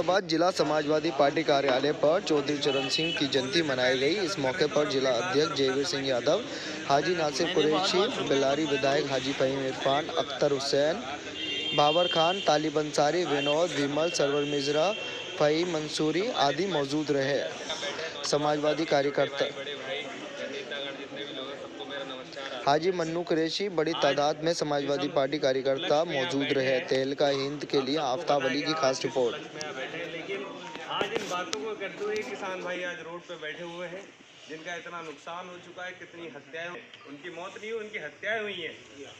मुरादाबाद जिला समाजवादी पार्टी कार्यालय पर चौधरी चरण सिंह की जयंती मनाई गई। इस मौके पर जिला अध्यक्ष जयवीर सिंह यादव, हाजी नासिर कुरैशी, बेल्लारी विधायक हाजी फहीम इरफान, अख्तर हुसैन, बाबर खान, तालिब अंसारी, विनोद, विमल, सरवर मिश्रा, फहीम मंसूरी आदि मौजूद रहे। समाजवादी कार्यकर्ता हाजी मन्नू कुरैशी बड़ी तादाद में समाजवादी पार्टी कार्यकर्ता मौजूद रहे। तहलका हिंद के लिए आफ्ताब अली की खास रिपोर्ट। लेकिन आज इन बातों को करते हुए किसान भाई आज रोड पे बैठे हुए हैं, जिनका इतना नुकसान हो चुका है, कितनी हत्याएं, उनकी मौत नहीं हुई, उनकी हत्याएं हुई हैं।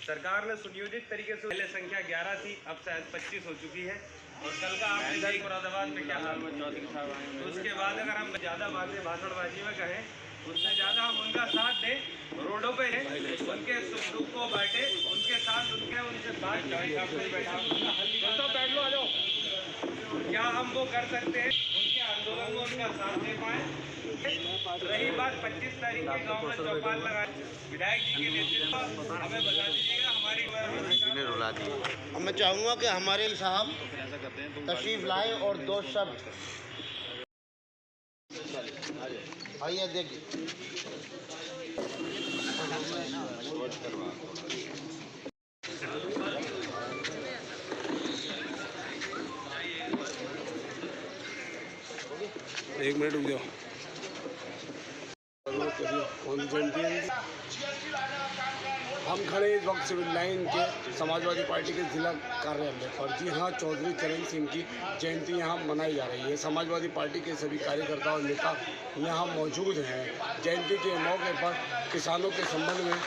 सरकार ने सुनियोजित तरीके से, पहले संख्या 11 थी, अब शायद 25 हो चुकी है। और कल का आपने देखा मुरादाबाद में क्या हाल हुआ, तो उसके बाद अगर हम ज़्यादा बातें भाषणबाजी में कहें, उससे ज़्यादा हम उनका साथ दें, रोडों पे हैं, उनके सुख दुख को बांटे, उनके साथ उनके साथ तो बैठ लो, आ जाओ। क्या हम वो कर सकते हैं, उनके आंदोलन में उनका साथ दे पाए। रही बात 25 तारीख के गांव में चौपाल लगा, विधायक जी के नेतृत्व हमें बता दीजिएगा। हमारी रुला दी। मैं चाहूँगा कि हमारे साहब तशरीफ लाए और दो शब्द आइए देखिए। एक मिनट रुक जाओ। हम खड़े इस वक्त सिविल लाइन के समाजवादी पार्टी के जिला कार्यालय पर। जी हाँ, चौधरी चरण सिंह की जयंती यहाँ मनाई जा रही है। समाजवादी पार्टी के सभी कार्यकर्ता और नेता यहाँ मौजूद हैं। जयंती के मौके पर किसानों के संबंध में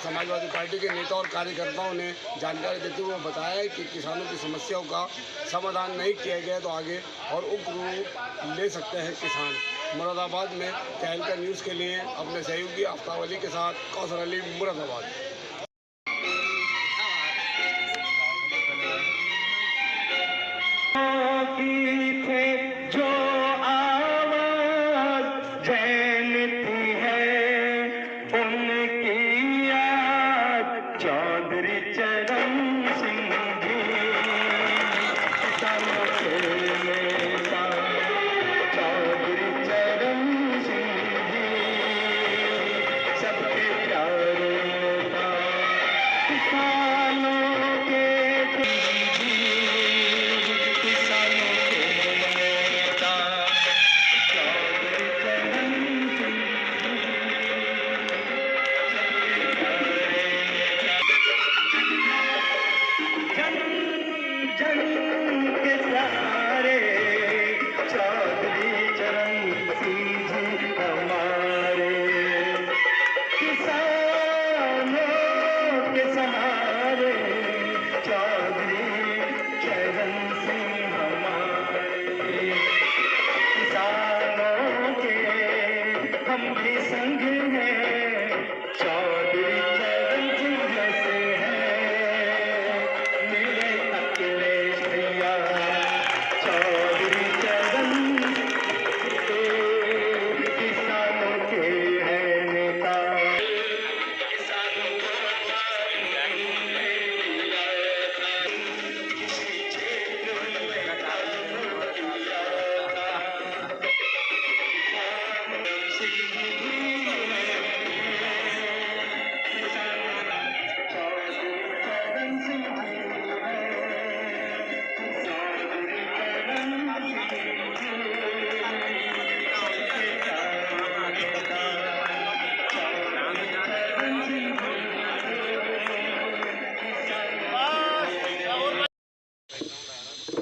समाजवादी पार्टी के नेता और कार्यकर्ताओं ने जानकारी देते हुए बताया कि किसानों की समस्याओं का समाधान नहीं किया गया तो आगे और उग्र रूप ले सकते हैं किसान। मुरादाबाद में तहलका न्यूज़ के लिए अपने सहयोगी आफ्ताब अली के साथ कौसर अली, मुरादाबाद।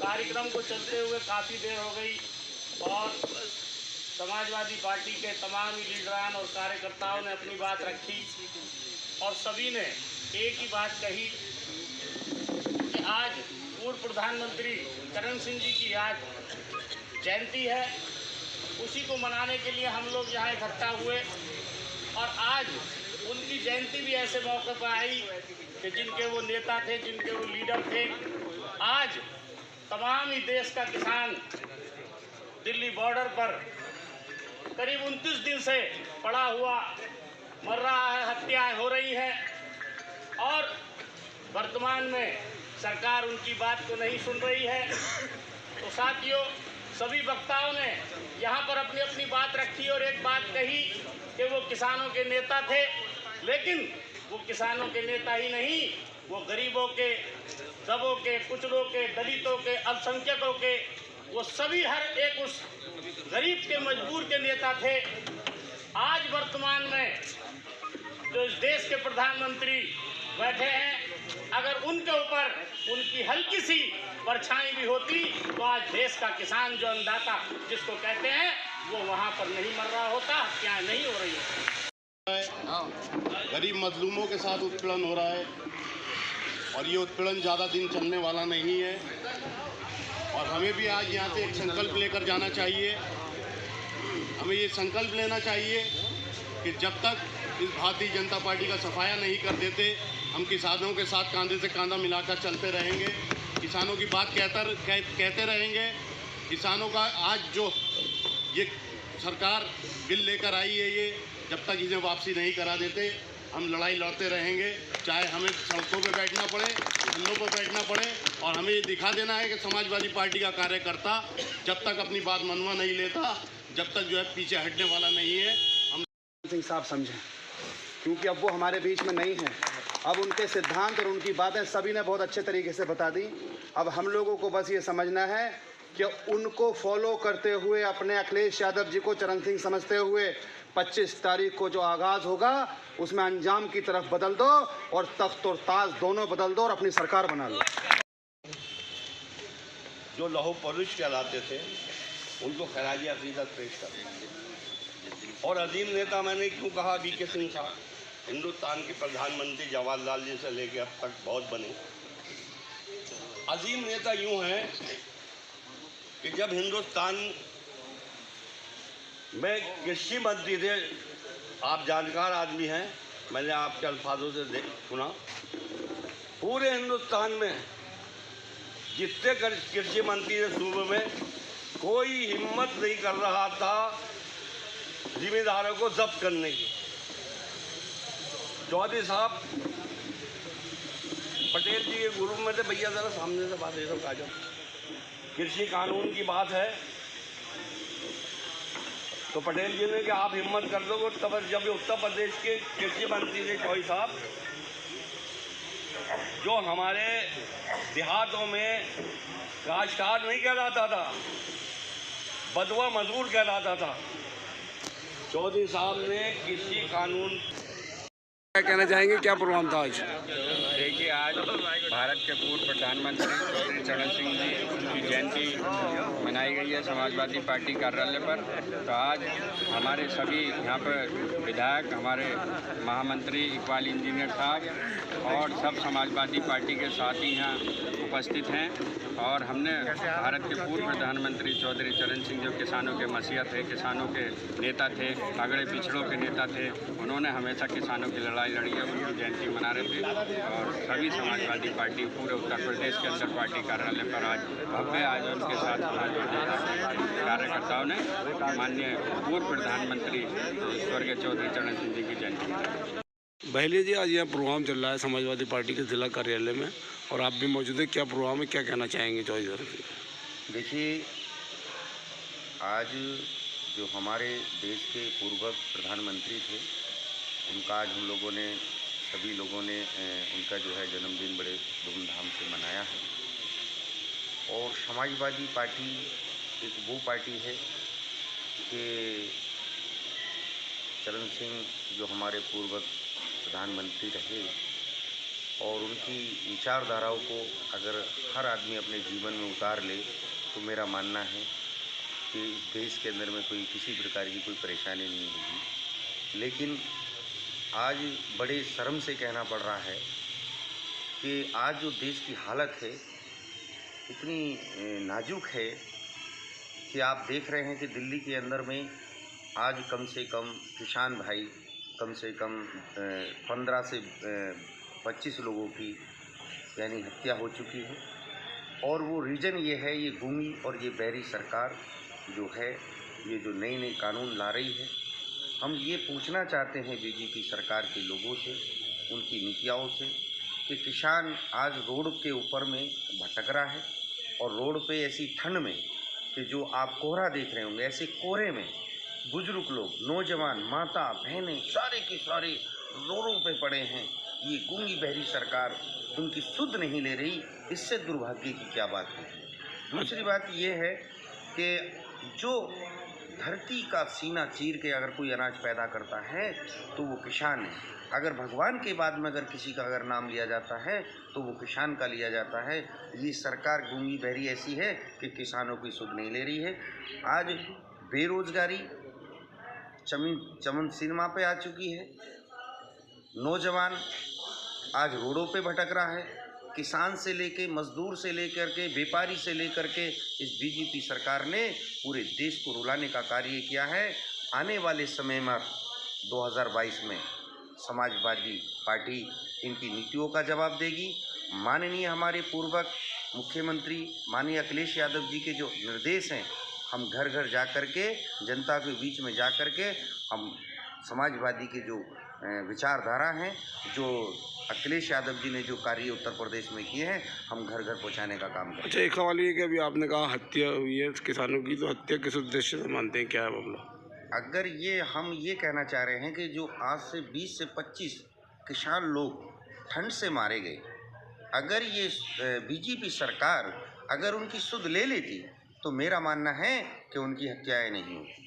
कार्यक्रम को चलते हुए काफ़ी देर हो गई और समाजवादी पार्टी के तमाम लीडरान और कार्यकर्ताओं ने अपनी बात रखी और सभी ने एक ही बात कही कि आज पूर्व प्रधानमंत्री चरण सिंह जी की आज जयंती है। उसी को मनाने के लिए हम लोग यहाँ इकट्ठा हुए और आज उनकी जयंती भी ऐसे मौके पर आई कि जिनके वो नेता थे, जिनके वो लीडर थे, आज तमाम ही देश का किसान दिल्ली बॉर्डर पर करीब 29 दिन से पड़ा हुआ मर रहा है, हत्याएं हो रही हैं और वर्तमान में सरकार उनकी बात को नहीं सुन रही है। तो साथियों, सभी वक्ताओं ने यहाँ पर अपनी अपनी बात रखी और एक बात कही कि वो किसानों के नेता थे, लेकिन वो किसानों के नेता ही नहीं, वो गरीबों के, दबों के, कुचलों के, दलितों के, अल्पसंख्यकों के, वो सभी हर एक उस गरीब के, मजबूर के नेता थे। आज वर्तमान में जो इस देश के प्रधानमंत्री बैठे हैं, अगर उनके ऊपर उनकी हल्की सी परछाई भी होती तो आज देश का किसान जो अन्नदाता जिसको कहते हैं वो वहाँ पर नहीं मर रहा होता, हत्याएं नहीं हो रही होती। गरीब मजलूमों के साथ उत्पीड़न हो रहा है और ये उत्पीड़न ज़्यादा दिन चलने वाला नहीं है और हमें भी आज यहाँ से एक संकल्प लेकर जाना चाहिए। हमें ये संकल्प लेना चाहिए कि जब तक इस भारतीय जनता पार्टी का सफाया नहीं कर देते, हम किसानों के साथ कंधे से कंधा मिलाकर चलते रहेंगे, किसानों की बात कहते रहेंगे। किसानों का आज जो ये सरकार बिल लेकर आई है, ये जब तक इन्हें वापसी नहीं करा देते, हम लड़ाई लड़ते रहेंगे, चाहे हमें सड़कों पे बैठना पड़े, धरनों पर बैठना पड़े। और हमें ये दिखा देना है कि समाजवादी पार्टी का कार्यकर्ता जब तक अपनी बात मनवा नहीं लेता, जब तक जो है पीछे हटने वाला नहीं है। हम सिंह साहब समझें, क्योंकि अब वो हमारे बीच में नहीं हैं। अब उनके सिद्धांत और उनकी बातें सभी ने बहुत अच्छे तरीके से बता दी। अब हम लोगों को बस ये समझना है कि उनको फॉलो करते हुए, अपने अखिलेश यादव जी को चरण सिंह समझते हुए 25 तारीख को जो आगाज़ होगा उसमें अंजाम की तरफ बदल दो और तख्त और ताज दोनों बदल दो और अपनी सरकार बना लो। जो लौह पुरुष कहलाते थे उनको खराज अकीदत पेश कर। और अजीम नेता मैंने क्यों कहा, वीके सिंह साहब हिंदुस्तान के प्रधानमंत्री जवाहरलाल जी से लेकर अब तक बहुत बने। अजीम नेता यूं हैं कि जब हिंदुस्तान में कृषि मंत्री थे, आप जानकार आदमी हैं, मैंने आपके अल्फाजों से सुना, पूरे हिंदुस्तान में जितने कृषि मंत्री थे सूबे में, कोई हिम्मत नहीं कर रहा था जिम्मेदारों को जब्त करने की। चौधरी साहब पटेल जी के ग्रुप में थे, भैया ज़रा सामने से बात, ये सब आ जाओ। कृषि कानून की बात है तो पटेल जी ने कि आप हिम्मत कर दो। तब जब उत्तर प्रदेश के कृषि मंत्री थे चौधरी साहब, जो हमारे देहातों में काश्तकार नहीं कहलाता था, बदवा मजदूर कहलाता था, चौधरी साहब ने कृषि कानून। क्या कहना चाहेंगे, क्या प्रोग्राम था आज? देखिए, आज भारत के पूर्व प्रधानमंत्री चौधरी चरण सिंह जी की जयंती मनाई गई है समाजवादी पार्टी कार्यालय पर। तो आज हमारे सभी यहाँ पर विधायक, हमारे महामंत्री इकबाल इंजीनियर साहब और सब समाजवादी पार्टी के साथी यहाँ उपस्थित हैं। और हमने भारत के पूर्व प्रधानमंत्री चौधरी चरण सिंह, जो किसानों के मसीहा थे, किसानों के नेता थे, अगड़े पिछड़ों के नेता थे, उन्होंने हमेशा किसानों की लड़ाई लड़ी है, उनकी जयंती मना रहे थे। और सभी समाजवादी पार्टी पूरे उत्तर प्रदेश के अंदर पार्टी कार्यालय पर आज भव्य आयोजन के साथ समाजवादी कार्यकर्ताओं ने माननीय पूर्व प्रधानमंत्री स्वर्गीय चौधरी चरण सिंह जी की जयंती मनाई। बहली जी, आज यहाँ प्रोग्राम चल रहा है समाजवादी पार्टी के जिला कार्यालय में और आप भी मौजूद हैं। क्या प्रोग्राम है, क्या कहना चाहेंगे चौधरी? देखिए, आज जो हमारे देश के पूर्व प्रधानमंत्री थे, उनका आज हम लोगों ने, सभी लोगों ने उनका जो है जन्मदिन बड़े धूमधाम से मनाया है। और समाजवादी पार्टी एक वो पार्टी है कि चरण सिंह जो हमारे पूर्व प्रधानमंत्री रहे और उनकी विचारधाराओं को अगर हर आदमी अपने जीवन में उतार ले तो मेरा मानना है कि इस देश के अंदर में कोई किसी प्रकार की कोई परेशानी नहीं होगी। लेकिन आज बड़े शर्म से कहना पड़ रहा है कि आज जो देश की हालत है इतनी नाजुक है कि आप देख रहे हैं कि दिल्ली के अंदर में आज कम से कम किसान भाई कम से कम 15 से 25 लोगों की यानी हत्या हो चुकी है। और वो रीज़न ये है, ये गूंगी और ये बहरी सरकार जो है, ये जो नई नई कानून ला रही है। हम ये पूछना चाहते हैं बीजेपी सरकार के लोगों से, उनकी नीतियों से, कि किसान आज रोड के ऊपर में भटक रहा है और रोड पे ऐसी ठंड में कि जो आप कोहरा देख रहे होंगे, ऐसे कोहरे में बुजुर्ग लोग, नौजवान, माता, बहनें सारे के सारे रोडों पे पड़े हैं। ये गूंगी बहरी सरकार उनकी सुध नहीं ले रही, इससे दुर्भाग्य की क्या बात है। दूसरी बात ये है कि जो धरती का सीना चीर के अगर कोई अनाज पैदा करता है तो वो किसान है। अगर भगवान के बाद में अगर किसी का अगर नाम लिया जाता है तो वो किसान का लिया जाता है। ये सरकार गूंगी बहरी ऐसी है कि किसानों की सुध नहीं ले रही है। आज बेरोजगारी चमन सिनेमा पे आ चुकी है। नौजवान आज रोडों पे भटक रहा है। किसान से लेके, मजदूर से लेकर के, व्यापारी से लेकर के इस बीजेपी सरकार ने पूरे देश को रुलाने का कार्य किया है। आने वाले समय में 2022 में समाजवादी पार्टी इनकी नीतियों का जवाब देगी। माननीय हमारे पूर्व मुख्यमंत्री माननीय अखिलेश यादव जी के जो निर्देश हैं, हम घर घर जा कर के, जनता के बीच में जा कर के हम समाजवादी के जो विचारधारा हैं, जो अखिलेश यादव जी ने जो कार्य उत्तर प्रदेश में किए हैं, हम घर घर पहुंचाने का काम करें। अच्छा, एक सवाल ये कि अभी आपने कहा हत्या हुई है किसानों की, तो हत्या किस उद्देश्य से मानते हैं, क्या है मामला? अगर ये हम ये कहना चाह रहे हैं कि जो आज से 20 से 25 किसान लोग ठंड से मारे गए, अगर ये बीजेपी सरकार अगर उनकी सुध ले लेती तो मेरा मानना है कि उनकी हत्याएं नहीं होती।